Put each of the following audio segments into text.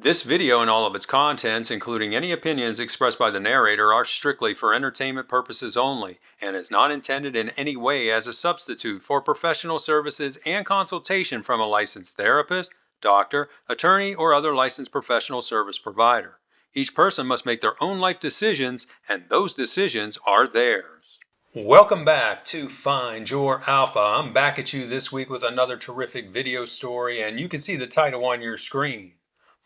This video and all of its contents, including any opinions expressed by the narrator, are strictly for entertainment purposes only and is not intended in any way as a substitute for professional services and consultation from a licensed therapist, doctor, attorney, or other licensed professional service provider. Each person must make their own life decisions, and those decisions are theirs. Welcome back to Find Your Alpha. I'm back at you this week with another terrific video story, and you can see the title on your screen.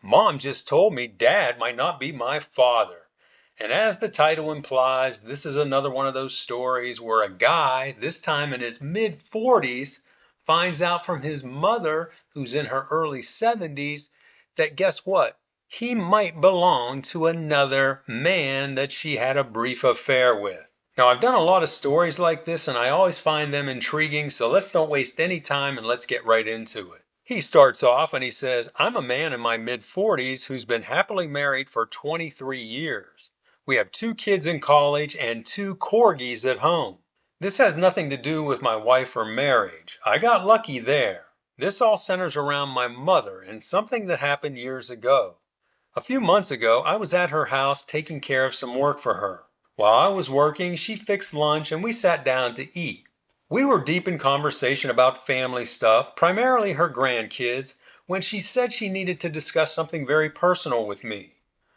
Mom just told me Dad might not be my father. And as the title implies, this is another one of those stories where a guy, this time in his mid-40s, finds out from his mother, who's in her early 70s, that guess what? He might belong to another man that she had a brief affair with. Now, I've done a lot of stories like this, and I always find them intriguing, so let's don't waste any time and let's get right into it. He starts off and he says, I'm a man in my mid-40s who's been happily married for 23 years. We have 2 kids in college and 2 corgis at home. This has nothing to do with my wife or marriage. I got lucky there. This all centers around my mother and something that happened years ago. A few months ago, I was at her house taking care of some work for her. While I was working, she fixed lunch and we sat down to eat. We were deep in conversation about family stuff, primarily her grandkids, when she said she needed to discuss something very personal with me.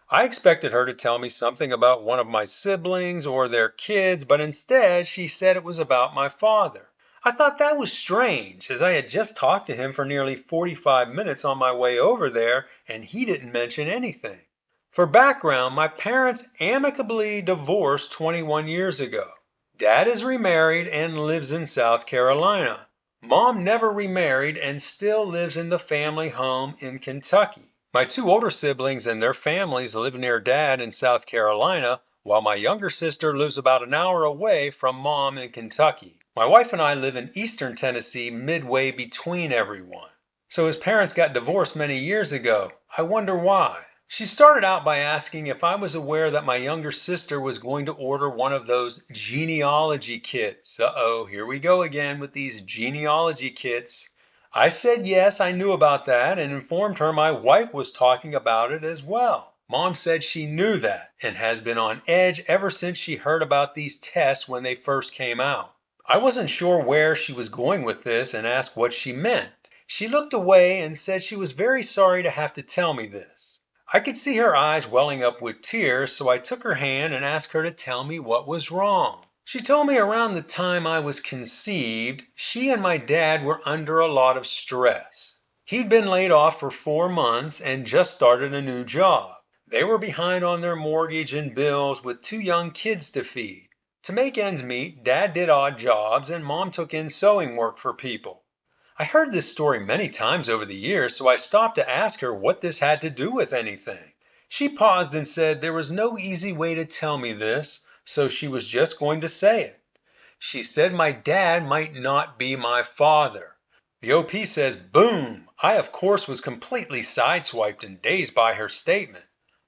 I expected her to tell me something about one of my siblings or their kids, but instead she said it was about my father. I thought that was strange, as I had just talked to him for nearly 45 minutes on my way over there, and he didn't mention anything. For background, my parents amicably divorced 21 years ago. Dad is remarried and lives in South Carolina. Mom never remarried and still lives in the family home in Kentucky. My 2 older siblings and their families live near Dad in South Carolina, while my younger sister lives about an hour away from Mom in Kentucky. My wife and I live in eastern Tennessee, midway between everyone. So his parents got divorced many years ago. I wonder why. She started out by asking if I was aware that my younger sister was going to order one of those genealogy kits. Uh-oh, here we go again with these genealogy kits. I said yes, I knew about that and informed her my wife was talking about it as well. Mom said she knew that and has been on edge ever since she heard about these tests when they first came out. I wasn't sure where she was going with this and asked what she meant. She looked away and said she was very sorry to have to tell me this. I could see her eyes welling up with tears, so I took her hand and asked her to tell me what was wrong. She told me around the time I was conceived, she and my dad were under a lot of stress. He'd been laid off for 4 months and just started a new job. They were behind on their mortgage and bills with 2 young kids to feed. To make ends meet, Dad did odd jobs and Mom took in sewing work for people. I heard this story many times over the years, so I stopped to ask her what this had to do with anything. She paused and said there was no easy way to tell me this, so she was just going to say it. She said my dad might not be my father. The OP says, boom! I, of course, was completely sideswiped and dazed by her statement.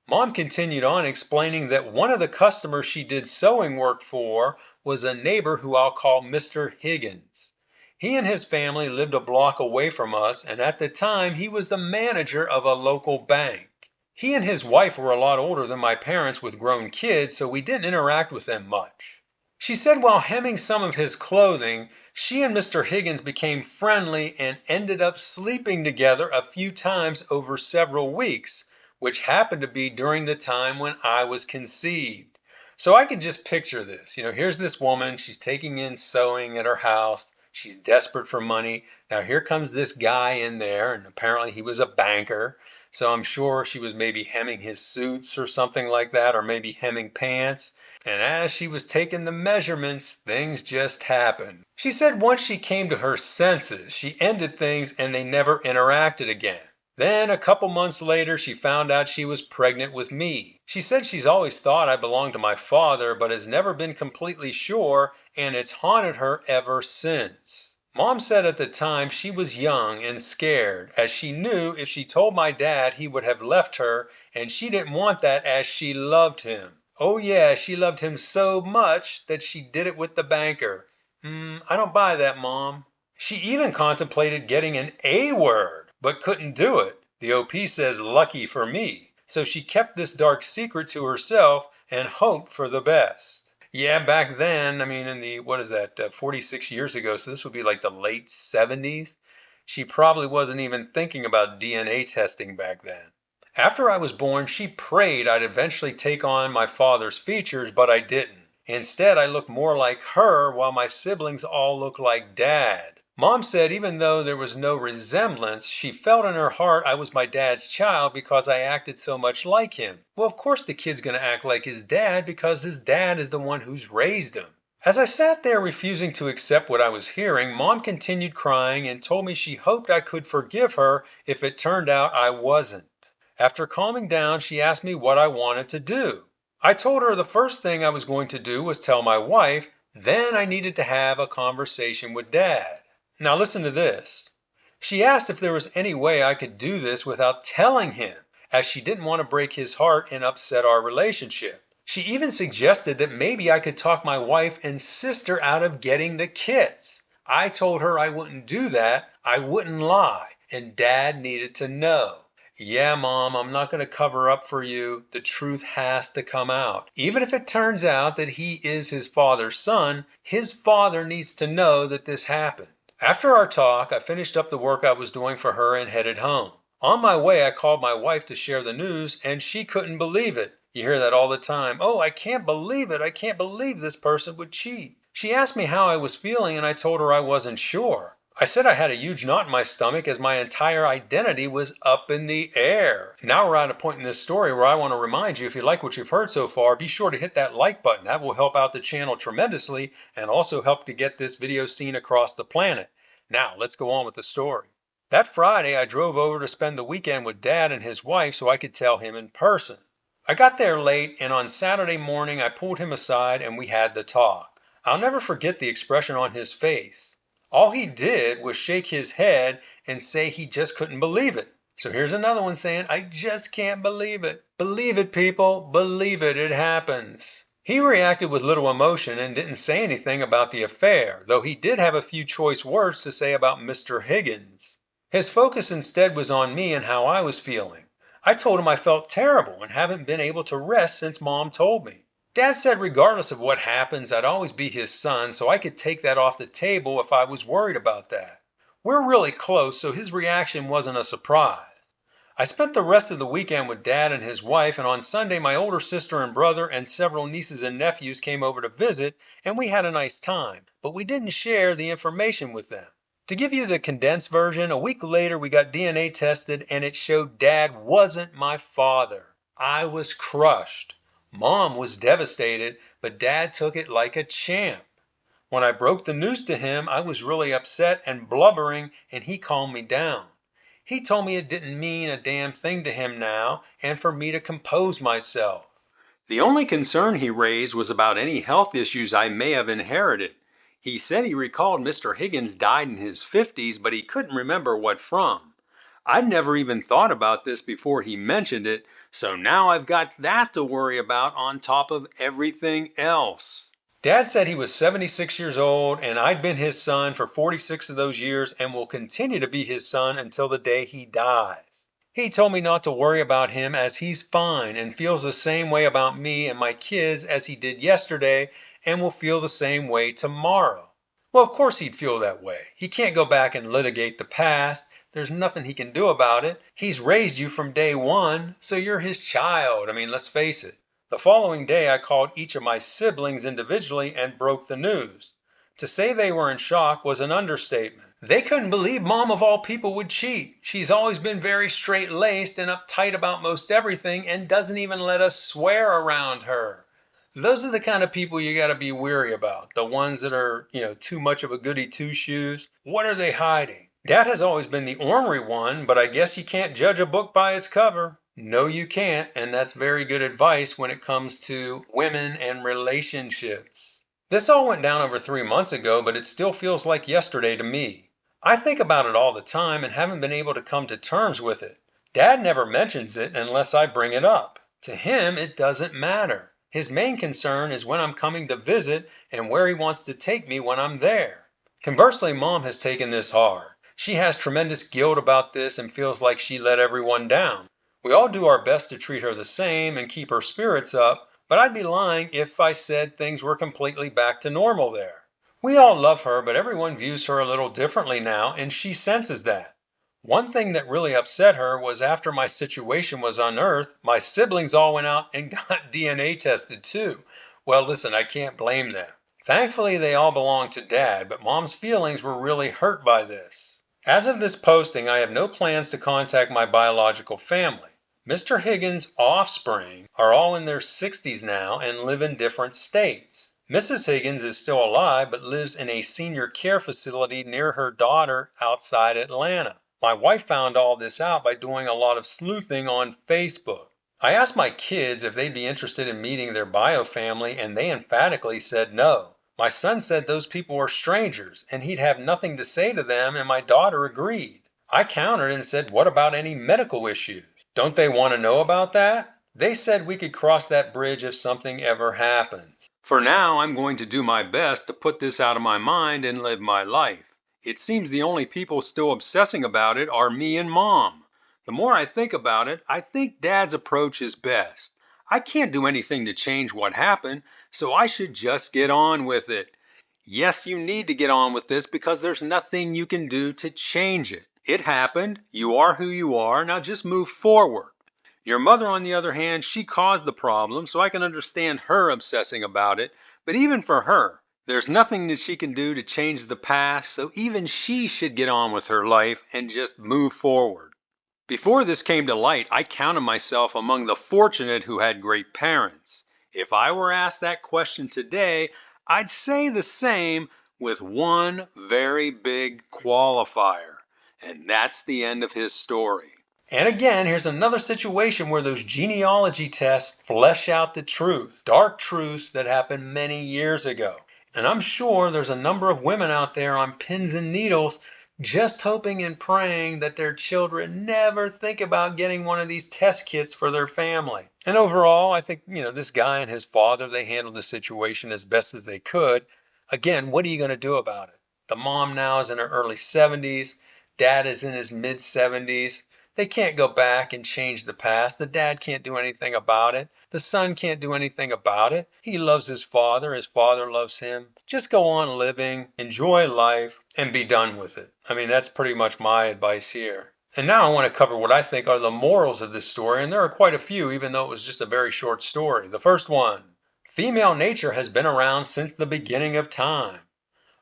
Mom continued on explaining that one of the customers she did sewing work for was a neighbor who I'll call Mr. Higgins. He and his family lived a block away from us, and at the time he was the manager of a local bank. He and his wife were a lot older than my parents with grown kids, so we didn't interact with them much. She said while hemming some of his clothing, she and Mr. Higgins became friendly and ended up sleeping together a few times over several weeks, which happened to be during the time when I was conceived. So I could just picture this. Here's this woman, she's taking in sewing at her house. She's desperate for money. Now here comes this guy in there, and apparently he was a banker. So I'm sure she was maybe hemming his suits or something like that, or maybe hemming pants. And as she was taking the measurements, things just happened. She said once she came to her senses, she ended things and they never interacted again. Then a couple months later, she found out she was pregnant with me. She said she's always thought I belonged to my father, but has never been completely sure, and it's haunted her ever since. Mom said at the time she was young and scared, as she knew if she told my dad he would have left her, and she didn't want that as she loved him. Oh yeah, she loved him so much that she did it with the banker. I don't buy that, Mom. She even contemplated getting an A word, but couldn't do it. The OP says lucky for me. So she kept this dark secret to herself and hoped for the best. Yeah, back then, I mean, in the, 46 years ago, so this would be like the late 70s, she probably wasn't even thinking about DNA testing back then. After I was born, she prayed I'd eventually take on my father's features, but I didn't. Instead, I looked more like her while my siblings all looked like Dad. Mom said even though there was no resemblance, she felt in her heart I was my dad's child because I acted so much like him. Well, of course the kid's going to act like his dad because his dad is the one who's raised him. As I sat there refusing to accept what I was hearing, Mom continued crying and told me she hoped I could forgive her if it turned out I wasn't. After calming down, she asked me what I wanted to do. I told her the first thing I was going to do was tell my wife, then I needed to have a conversation with Dad. Now listen to this. She asked if there was any way I could do this without telling him, as she didn't want to break his heart and upset our relationship. She even suggested that maybe I could talk my wife and sister out of getting the kids. I told her I wouldn't do that, I wouldn't lie, and Dad needed to know. Yeah, Mom, I'm not going to cover up for you. The truth has to come out. Even if it turns out that he is his father's son, his father needs to know that this happened. After our talk, I finished up the work I was doing for her and headed home. On my way, I called my wife to share the news, and she couldn't believe it. You hear that all the time. Oh, I can't believe it. I can't believe this person would cheat. She asked me how I was feeling, and I told her I wasn't sure. I said I had a huge knot in my stomach as my entire identity was up in the air. Now we're at a point in this story where I want to remind you, if you like what you've heard so far, be sure to hit that like button. That will help out the channel tremendously and also help to get this video seen across the planet. Now let's go on with the story. That Friday, I drove over to spend the weekend with Dad and his wife so I could tell him in person. I got there late, and on Saturday morning I pulled him aside and we had the talk. I'll never forget the expression on his face. All he did was shake his head and say he just couldn't believe it. So here's another one saying, I just can't believe it. Believe it, people. Believe it. It happens. He reacted with little emotion and didn't say anything about the affair, though he did have a few choice words to say about Mr. Higgins. His focus instead was on me and how I was feeling. I told him I felt terrible and haven't been able to rest since Mom told me. Dad said regardless of what happens, I'd always be his son, so I could take that off the table if I was worried about that. We're really close, so his reaction wasn't a surprise. I spent the rest of the weekend with Dad and his wife, and on Sunday my older sister and brother and several nieces and nephews came over to visit, and we had a nice time, but we didn't share the information with them. To give you the condensed version, a week later we got DNA tested and it showed Dad wasn't my father. I was crushed. Mom was devastated, but Dad took it like a champ. When I broke the news to him, I was really upset and blubbering, and he calmed me down. He told me it didn't mean a damn thing to him now, and for me to compose myself. The only concern he raised was about any health issues I may have inherited. He said he recalled Mr. Higgins died in his 50s, but he couldn't remember what from. I'd never even thought about this before he mentioned it, so now I've got that to worry about on top of everything else. Dad said he was 76 years old and I'd been his son for 46 of those years and will continue to be his son until the day he dies. He told me not to worry about him as he's fine and feels the same way about me and my kids as he did yesterday and will feel the same way tomorrow. Well, of course he'd feel that way. He can't go back and litigate the past. There's nothing he can do about it. He's raised you from day one, so you're his child. I mean, let's face it. The following day, I called each of my siblings individually and broke the news. To say they were in shock was an understatement. They couldn't believe Mom of all people would cheat. She's always been very straight-laced and uptight about most everything and doesn't even let us swear around her. Those are the kind of people you got to be weary about. The ones that are, too much of a goody two-shoes. What are they hiding? Dad has always been the ornery one, but I guess you can't judge a book by its cover. No, you can't, and that's very good advice when it comes to women and relationships. This all went down over 3 months ago, but it still feels like yesterday to me. I think about it all the time and haven't been able to come to terms with it. Dad never mentions it unless I bring it up. To him, it doesn't matter. His main concern is when I'm coming to visit and where he wants to take me when I'm there. Conversely, Mom has taken this hard. She has tremendous guilt about this and feels like she let everyone down. We all do our best to treat her the same and keep her spirits up, but I'd be lying if I said things were completely back to normal there. We all love her, but everyone views her a little differently now, and she senses that. One thing that really upset her was after my situation was unearthed, my siblings all went out and got DNA tested too. Well, listen, I can't blame them. Thankfully, they all belong to Dad, but Mom's feelings were really hurt by this. As of this posting, I have no plans to contact my biological family. Mr. Higgins' offspring are all in their 60s now and live in different states. Mrs. Higgins is still alive but lives in a senior care facility near her daughter outside Atlanta. My wife found all this out by doing a lot of sleuthing on Facebook. I asked my kids if they'd be interested in meeting their bio family, and they emphatically said no. My son said those people were strangers and he'd have nothing to say to them, and my daughter agreed. I countered and said, what about any medical issues? Don't they want to know about that? They said we could cross that bridge if something ever happens. For now, I'm going to do my best to put this out of my mind and live my life. It seems the only people still obsessing about it are me and Mom. The more I think about it, I think Dad's approach is best. I can't do anything to change what happened, so I should just get on with it. Yes, you need to get on with this because there's nothing you can do to change it. It happened. You are who you are. Now just move forward. Your mother, on the other hand, she caused the problem, so I can understand her obsessing about it. But even for her, there's nothing that she can do to change the past, so even she should get on with her life and just move forward. Before this came to light, I counted myself among the fortunate who had great parents. If I were asked that question today, I'd say the same with one very big qualifier. And that's the end of his story. And again, here's another situation where those genealogy tests flesh out the truth, dark truths that happened many years ago. And I'm sure there's a number of women out there on pins and needles just hoping and praying that their children never think about getting one of these test kits for their family. And overall, I think, this guy and his father, they handled the situation as best as they could. Again, what are you going to do about it? The mom now is in her early 70s. Dad is in his mid 70s. They can't go back and change the past. The dad can't do anything about it. The son can't do anything about it. He loves his father. His father loves him. Just go on living, enjoy life, and be done with it. I mean, that's pretty much my advice here. And now I want to cover what I think are the morals of this story, and there are quite a few, even though it was just a very short story. The first one, female nature has been around since the beginning of time.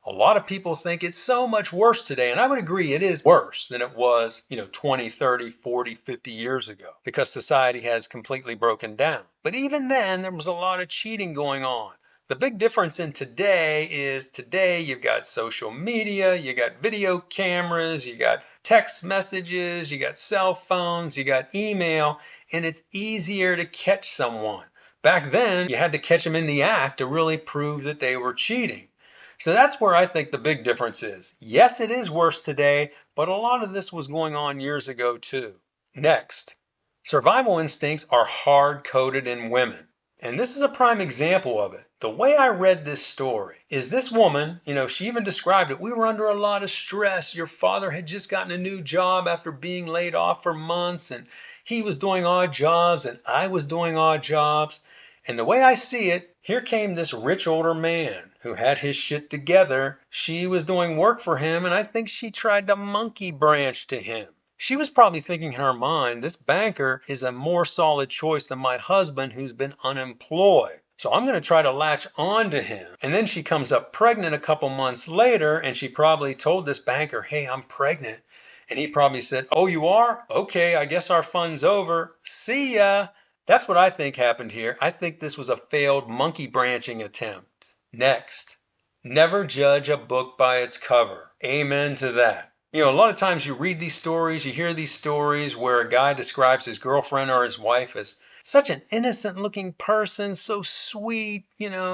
A lot of people think it's so much worse today, and I would agree it is worse than it was, 20, 30, 40, 50 years ago, because society has completely broken down. But even then, there was a lot of cheating going on. The big difference in today is today you've got social media, you got video cameras, you got text messages, you got cell phones, you got email, and it's easier to catch someone. Back then, you had to catch them in the act to really prove that they were cheating. So that's where I think the big difference is. Yes, it is worse today, but a lot of this was going on years ago too. Next, survival instincts are hard-coded in women. And this is a prime example of it. The way I read this story is this woman, she even described it. We were under a lot of stress. Your father had just gotten a new job after being laid off for months, and he was doing odd jobs, and I was doing odd jobs. And the way I see it, here came this rich older man who had his shit together. She was doing work for him, and I think she tried to monkey branch to him. She was probably thinking in her mind, this banker is a more solid choice than my husband who's been unemployed. So I'm going to try to latch on to him. And then she comes up pregnant a couple months later, and she probably told this banker, hey, I'm pregnant. And he probably said, oh, you are? Okay, I guess our fun's over. See ya. That's what I think happened here. I think this was a failed monkey branching attempt. Next, never judge a book by its cover. Amen to that. A lot of times you read these stories, you hear these stories where a guy describes his girlfriend or his wife as such an innocent looking person, so sweet,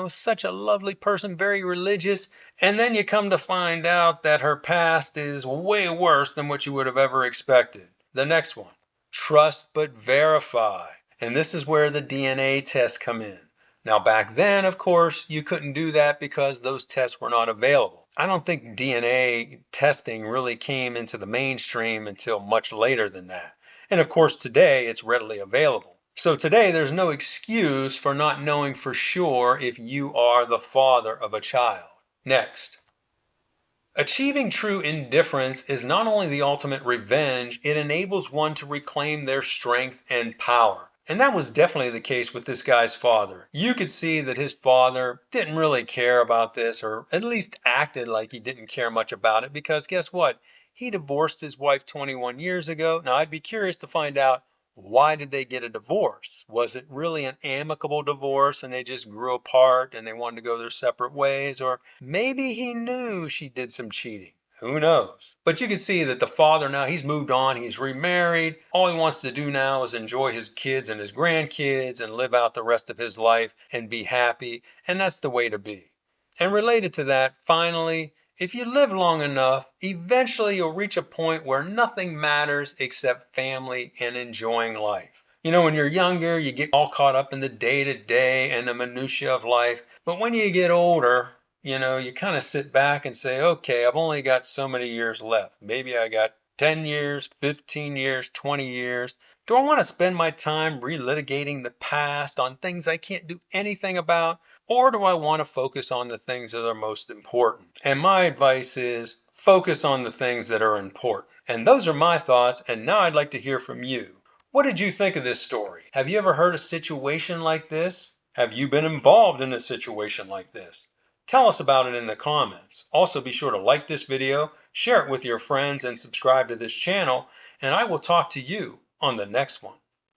such a lovely person, very religious. And then you come to find out that her past is way worse than what you would have ever expected. The next one, trust but verify. And this is where the DNA tests come in. Now, back then, of course, you couldn't do that because those tests were not available. I don't think DNA testing really came into the mainstream until much later than that. And of course, today it's readily available. So today there's no excuse for not knowing for sure if you are the father of a child. Next. Achieving true indifference is not only the ultimate revenge, it enables one to reclaim their strength and power. And that was definitely the case with this guy's father. You could see that his father didn't really care about this, or at least acted like he didn't care much about it, because guess what? He divorced his wife 21 years ago. Now, I'd be curious to find out, why did they get a divorce? Was it really an amicable divorce and they just grew apart and they wanted to go their separate ways? Or maybe he knew she did some cheating. Who knows? But you can see that the father now, he's moved on, he's remarried. All he wants to do now is enjoy his kids and his grandkids and live out the rest of his life and be happy. And that's the way to be. And related to that, finally, if you live long enough, eventually you'll reach a point where nothing matters except family and enjoying life. You know, when you're younger, you get all caught up in the day-to-day and the minutiae of life. But when you get older, you kind of sit back and say, okay, I've only got so many years left. Maybe I got 10 years, 15 years, 20 years. Do I want to spend my time relitigating the past on things I can't do anything about? Or do I want to focus on the things that are most important? And my advice is focus on the things that are important. And those are my thoughts. And now I'd like to hear from you. What did you think of this story? Have you ever heard a situation like this? Have you been involved in a situation like this? Tell us about it in the comments. Also, be sure to like this video, share it with your friends, and subscribe to this channel. And I will talk to you on the next one.